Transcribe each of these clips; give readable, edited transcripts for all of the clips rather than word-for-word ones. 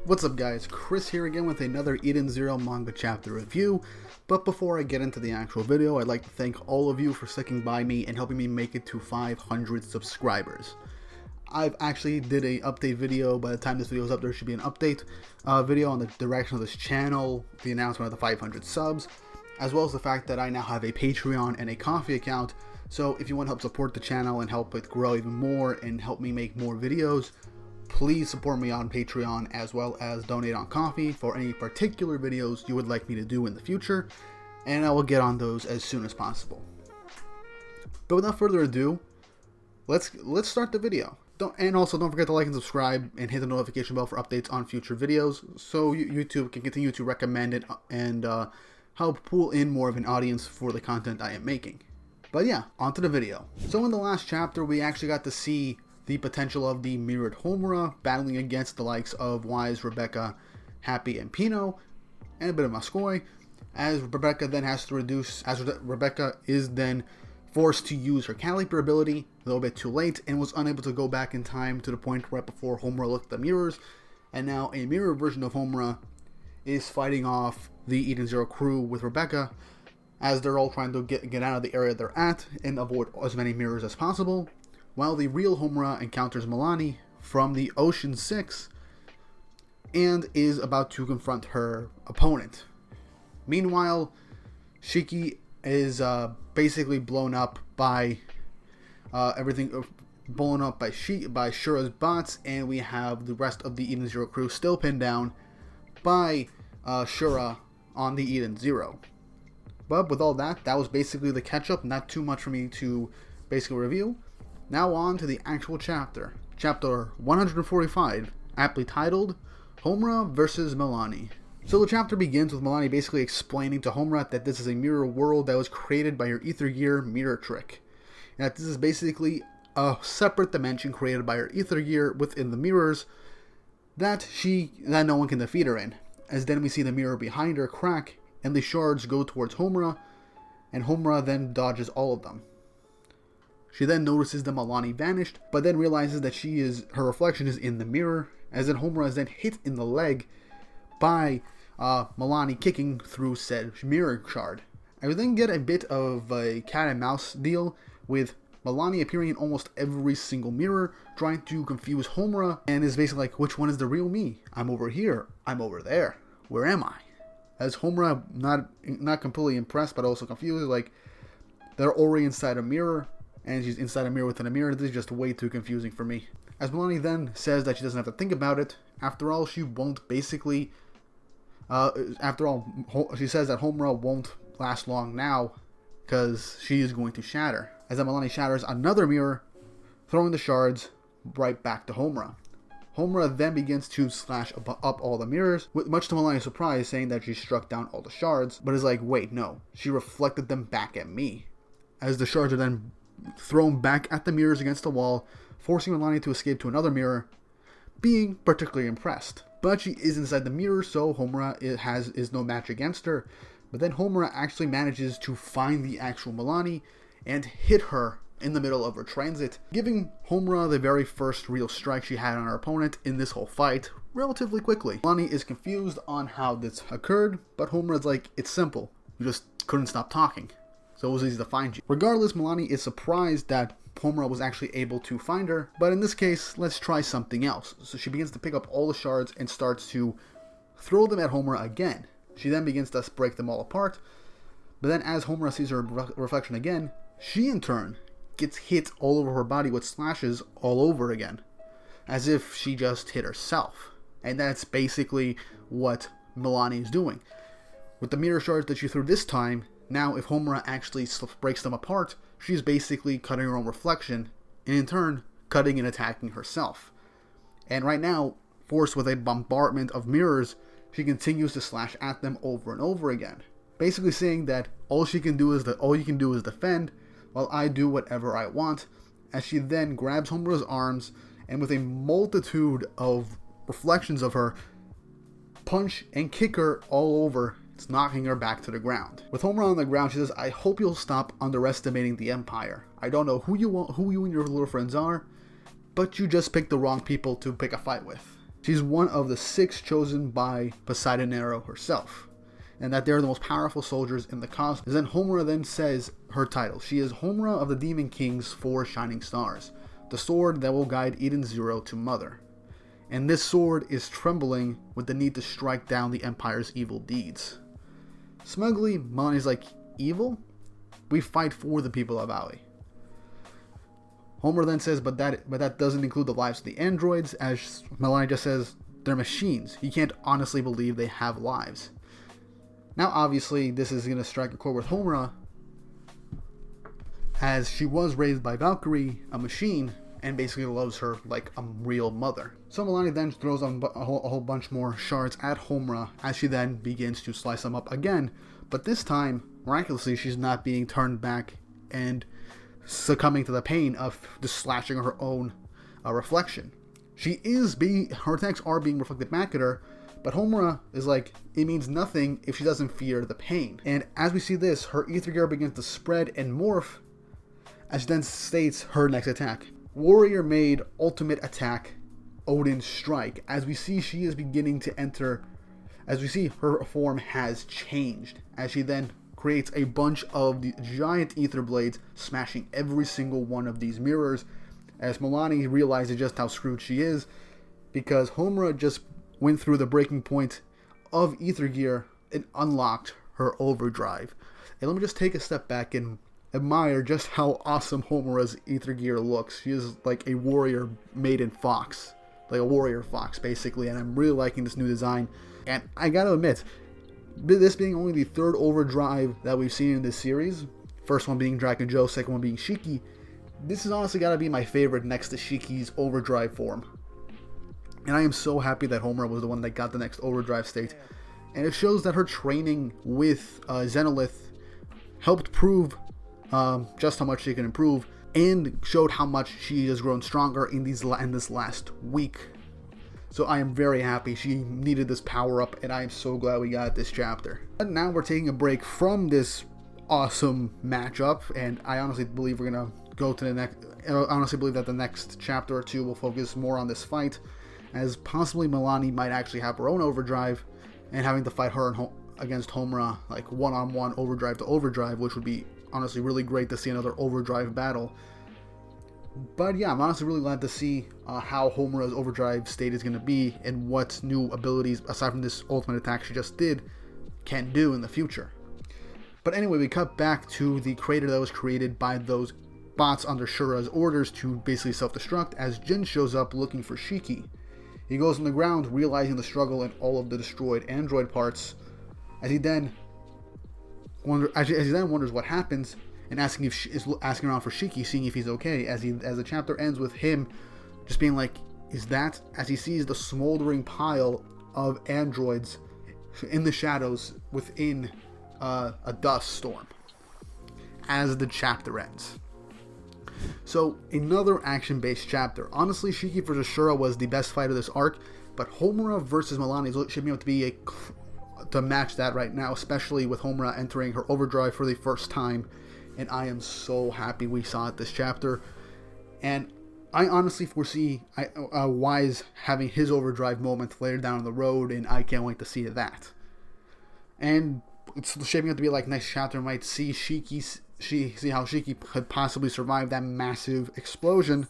What's up guys, Chris here again with another Eden Zero manga chapter review, but before I get into the actual video, I'd like to thank all of you for sticking by me and helping me make it to 500 subscribers. I've actually did a update video. By the time this video is up, there should be an update video on the direction of this channel, the announcement of the 500 subs, as well as the fact that I now have a Patreon and a Ko-fi account. So if you want to help support the channel and help it grow even more and help me make more videos, please support me on Patreon as well as donate on Ko-fi for any particular videos you would like me to do in the future, and I will get on those as soon as possible. But without further ado, let's start the video. And also don't forget to like and subscribe and hit the notification bell for updates on future videos so YouTube can continue to recommend it and help pull in more of an audience for the content I am making. But yeah, on to the video. So in the last chapter, we actually got to see the potential of the mirrored Homura battling against the likes of Wise, Rebecca, Happy, and Pino, and a bit of Mascoy, as Rebecca then has to reduce, as Rebecca is then forced to use her Caliper ability a little bit too late and was unable to go back in time to the point right before Homura looked at the mirrors, and now a mirror version of Homura is fighting off the Eden Zero crew with Rebecca as they're all trying to get out of the area they're at and avoid as many mirrors as possible, while the real Homura encounters Milani from the Ocean 6 and is about to confront her opponent. Meanwhile, Shiki is basically blown up by blown up by Shura's bots, and we have the rest of the Eden Zero crew still pinned down by Shura on the Eden Zero. But with all that, that was basically the catch-up. Not too much for me to basically review. Now on to the actual chapter. Chapter 145, aptly titled, Homura vs. Milani. So the chapter begins with Milani basically explaining to Homura that this is a mirror world that was created by her Ether Gear mirror trick. And that this is basically a separate dimension created by her Ether Gear within the mirrors that no one can defeat her in. As then we see the mirror behind her crack and the shards go towards Homura, and Homura then dodges all of them. She then notices that Milani vanished, but then realizes that her reflection is in the mirror, as then Homura is then hit in the leg by Milani kicking through said mirror shard. I would then get a bit of a cat and mouse deal with Milani appearing in almost every single mirror, trying to confuse Homura, and is basically like, which one is the real me? I'm over here, I'm over there, where am I? As Homura, not completely impressed, but also confused, like, they're already inside a mirror, and she's inside a mirror within a mirror. This is just way too confusing for me. As Milani then says that she doesn't have to think about it. After all, she won't basically... she says that Homura won't last long now because she is going to shatter. As Milani shatters another mirror, throwing the shards right back to Homura. Homura then begins to slash up all the mirrors, much to Milani's surprise, saying that she struck down all the shards, but is like, wait, no, she reflected them back at me. As the shards are then thrown back at the mirrors against the wall, forcing Milani to escape to another mirror, being particularly impressed. But she is inside the mirror, so Homura is no match against her. But then Homura actually manages to find the actual Milani and hit her in the middle of her transit, giving Homura the very first real strike she had on her opponent in this whole fight relatively quickly. Milani is confused on how this occurred, but Homura's like, it's simple, you just couldn't stop talking, so it was easy to find you. Regardless, Milani is surprised that Homura was actually able to find her, but in this case, let's try something else. So she begins to pick up all the shards and starts to throw them at Homura again. She then begins to break them all apart, but then as Homura sees her reflection again, she in turn gets hit all over her body with slashes all over again, as if she just hit herself. And that's basically what Milani is doing. With the mirror shards that she threw this time, now if Homura actually breaks them apart, she's basically cutting her own reflection, and in turn, cutting and attacking herself. And right now, forced with a bombardment of mirrors, she continues to slash at them over and over again. Basically saying that all you can do is defend, while I do whatever I want, as she then grabs Homura's arms, and with a multitude of reflections of her, punch and kick her all over, it's knocking her back to the ground. With Homura on the ground, she says, I hope you'll stop underestimating the Empire. I don't know who you and your little friends are, but you just picked the wrong people to pick a fight with. She's one of the 6 chosen by Poseidon herself, and that they're the most powerful soldiers in the cosmos. Then Homura then says her title. She is Homura of the Demon King's 4 shining stars, the sword that will guide Eden Zero to Mother. And this sword is trembling with the need to strike down the Empire's evil deeds. Smugly, Milani's like, evil? We fight for the people of Aoi. Homura then says, but that doesn't include the lives of the androids, as Milani just says, they're machines. You can't honestly believe they have lives. Now, obviously, this is going to strike a chord with Homura, as she was raised by Valkyrie, a machine, and basically loves her like a real mother. So Milani then throws on a whole bunch more shards at Homura, as she then begins to slice them up again, but this time, miraculously, she's not being turned back and succumbing to the pain of just slashing her own reflection. Her attacks are being reflected back at her, but Homura is like, it means nothing if she doesn't fear the pain. And as we see this, her ether gear begins to spread and morph, as she then states her next attack. Warrior made ultimate attack, Odin's strike. As we see, she is beginning to enter, as we see her form has changed, as she then creates a bunch of the giant ether blades, smashing every single one of these mirrors, as Milani realizes just how screwed she is, because Homura just went through the breaking point of ether gear and unlocked her overdrive. And let me just take a step back and admire just how awesome Homura's ether gear looks. She is like a warrior maiden fox, like a warrior fox basically, and I'm really liking this new design. And I gotta admit, this being only the 3rd overdrive that we've seen in this series, first one being Draken Joe, second one being Shiki, this is honestly gotta be my favorite next to Shiki's overdrive form. And I am so happy that Homura was the one that got the next overdrive state. And it shows that her training with Zenolith helped prove just how much she can improve, and showed how much she has grown stronger in this last week. So I am very happy. She needed this power up, and I am so glad we got this chapter. And now we're taking a break from this awesome matchup, and I honestly believe we're gonna go to the next. I honestly believe that the next chapter or 2 will focus more on this fight, as possibly Milani might actually have her own overdrive, and having to fight her against Homura, like one-on-one overdrive to overdrive, which would be honestly really great to see another overdrive battle. But yeah, I'm honestly really glad to see how Homura's overdrive state is going to be, and what new abilities, aside from this ultimate attack she just did, can do in the future. But anyway, we cut back to the crater that was created by those bots under Shura's orders to basically self-destruct, as Jin shows up looking for Shiki. He goes on the ground, realizing the struggle and all of the destroyed android parts, as he then wonders what happens, and asking around for Shiki, seeing if he's okay, as the chapter ends with him just being like, is that, as he sees the smoldering pile of androids in the shadows within a dust storm, as the chapter ends. So, another action-based chapter. Honestly, Shiki versus Shura was the best fight of this arc, but Homura versus Milani is shaping up to be to match that right now, especially with Homura entering her overdrive for the first time, and I am so happy we saw it this chapter. And I honestly foresee Wise having his overdrive moment later down the road, and I can't wait to see that. And it's shaping up to be like next chapter might see see how Shiki could possibly survive that massive explosion,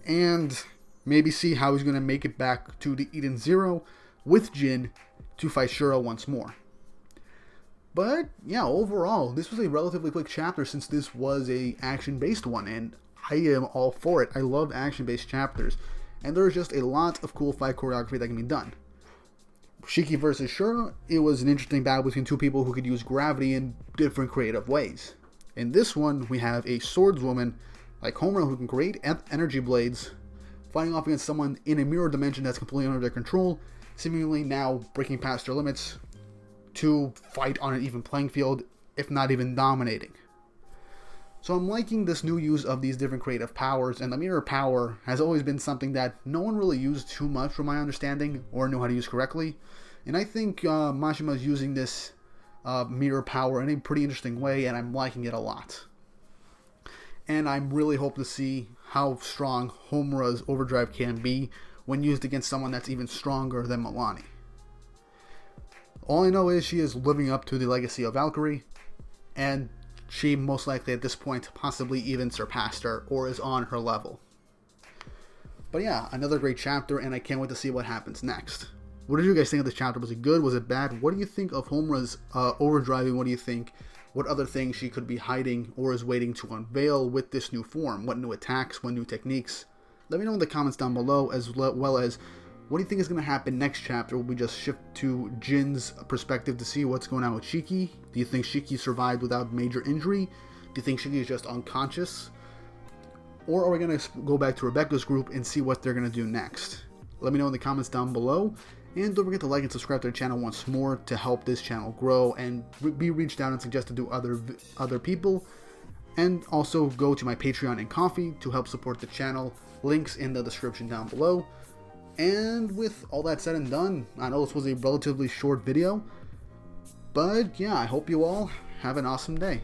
and maybe see how he's going to make it back to the Eden Zero with Jin to fight Shura once more. But yeah, overall, this was a relatively quick chapter, since this was a action-based one, and I am all for it. I love action-based chapters, and there's just a lot of cool fight choreography that can be done. Shiki versus Shura, it was an interesting battle between two people who could use gravity in different creative ways. In this one, we have a swordswoman like Homura who can create energy blades, fighting off against someone in a mirror dimension that's completely under their control, seemingly now breaking past their limits to fight on an even playing field, if not even dominating. So I'm liking this new use of these different creative powers, and the mirror power has always been something that no one really used too much from my understanding, or knew how to use correctly, and I think Mashima is using this mirror power in a pretty interesting way, and I'm liking it a lot. And I'm really hoping to see how strong Homura's overdrive can be when used against someone that's even stronger than Milani. All I know is she is living up to the legacy of Valkyrie, and she most likely at this point possibly even surpassed her or is on her level. But yeah, another great chapter, and I can't wait to see what happens next. What did you guys think of this chapter? Was it good? Was it bad? What do you think of Homura's overdriving? What do you think? What other things she could be hiding or is waiting to unveil with this new form? What new attacks? What new techniques? Let me know in the comments down below, as well as what do you think is going to happen next chapter? Will we just shift to Jin's perspective to see what's going on with Shiki? Do you think Shiki survived without major injury? Do you think Shiki is just unconscious? Or are we going to go back to Rebecca's group and see what they're going to do next? Let me know in the comments down below. And don't forget to like and subscribe to the channel once more to help this channel grow and be reached out and suggested to other people. And also go to my Patreon and Ko-fi to help support the channel. Links in the description down below. And with all that said and done, I know this was a relatively short video, but yeah, I hope you all have an awesome day.